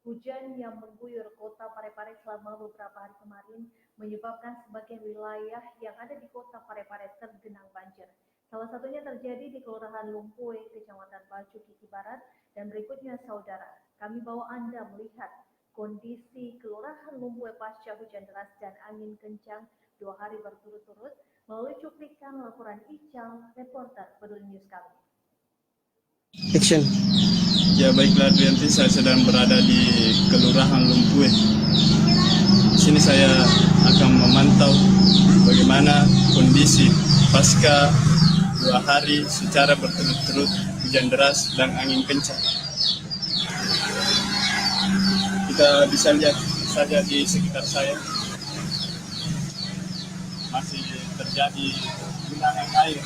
Hujan yang mengguyur kota Parepare selama beberapa hari kemarin menyebabkan sebagian wilayah yang ada di kota Parepare tergenang banjir. Salah satunya terjadi di Kelurahan Lumpue, Kecamatan Bacu, Kiki Barat, dan berikutnya saudara, kami bawa Anda melihat kondisi Kelurahan Lumpue pasca hujan deras dan angin kencang 2 hari berturut-turut melalui cuplikan laporan Ical, reporter Peduli News kami. Action. Ya baiklah Adrianti, saya sedang berada di Kelurahan Lumpue. Di sini saya akan memantau bagaimana kondisi pasca 2 hari secara berturut-turut hujan deras dan angin kencang. Kita bisa lihat saja di sekitar saya masih terjadi genangan air.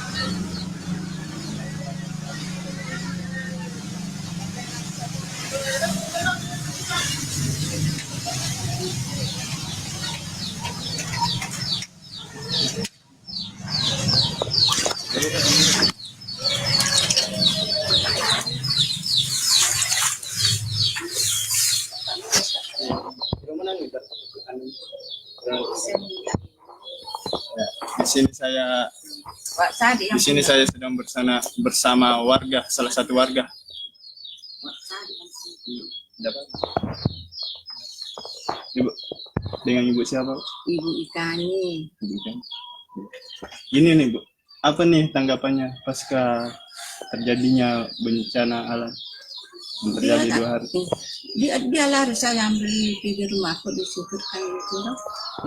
Di sini saya sedang bersama warga, salah satu warga. Ibu, dengan ibu siapa? Ibu Ikani. Gini nih Bu, apa nih tanggapannya pasca terjadinya bencana alam yang terjadi 2 hari? Dia lari, saya ambil di rumahku disudutkan itu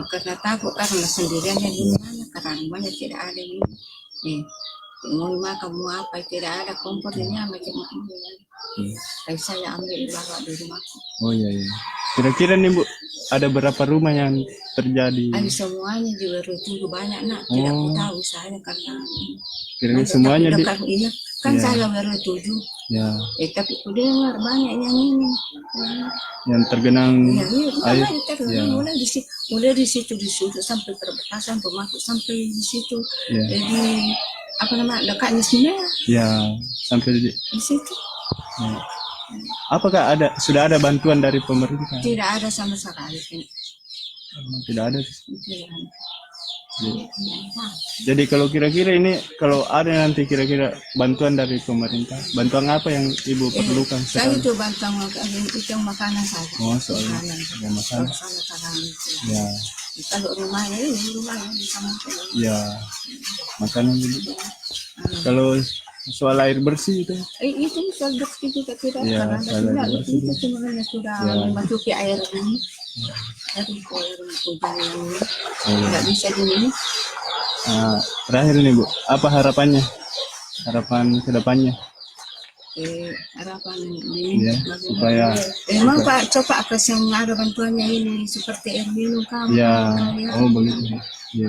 karena takut karena sendirian di mana, karena rumahnya tidak ada ini. Mau makan mau apa tidak ada kompornya macam-macam. Tapi saya ambil bawa di rumahku. Oh iya. Kira-kira nih Bu, ada berapa rumah yang terjadi? Ada semuanya juga itu banyak nak. Tidak tahu saya karena. Kira-kira semuanya di. Iya kan saya baru 7. Ya. Tapi udah banyak yang ini. Yang tergenang air. Ya. Mulai di situ sampai perbatasan rumahku sampai di situ. Ya. Jadi apa namanya dekatnya sini. Ya, sampai di situ. Ya. Apakah sudah ada bantuan dari pemerintah? Tidak ada sama sekali. Tidak ada. Jadi kalau kira-kira ini kalau ada nanti kira-kira bantuan dari pemerintah, bantuan apa yang Ibu perlukan? Saya itu bantuan itu makanan saja. Oh, soalnya makanan. Ya. Kalau rumahnya bisa makan. Ya. Makanan juga. Kalau soal air bersih itu? Itu soal bersih juga tidak. Ya, karena itu sebenarnya sudah memasuki air ini. Air hujan ini nggak bisa ini. Terakhir nih Bu, apa harapannya? Harapan kedepannya? Harapan ini ya, supaya memang Pak coba apa yang ada bantuannya ini seperti air minum kamu. Ya, oh begitu. Ya.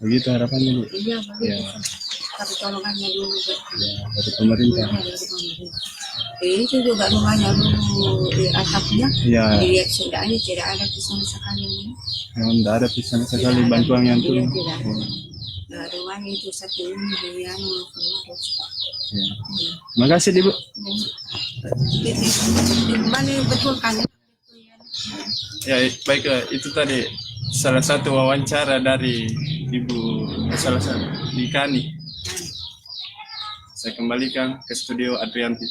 Begitu harapannya Bu. Iya begitu. Tapi tolongannya dulu dari pemerintah. Itu juga rumahnya dulu di atapnya. Ya. Dilihat sudah ini tidak ada pisang sekali. Tidak ada pisang sekali bantuan yang turun. Nah, rumahnya itu satu ini dia harus. Ya. Terima kasih Ibu. Mana betul kan? Ya baiklah, itu tadi salah satu wawancara dari Ibu salah satu di Kani. Saya kembalikan ke studio Adrianti.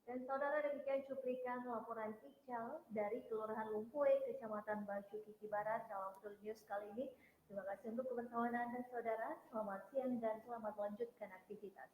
Dan saudara, demikian cuplikan laporan Ical dari Kelurahan Lumpue, Kecamatan Bacu, Kiki Barat dalam Peduli News kali ini. Terima kasih untuk kebersamaan Anda saudara. Selamat siang dan selamat melanjutkan aktivitas.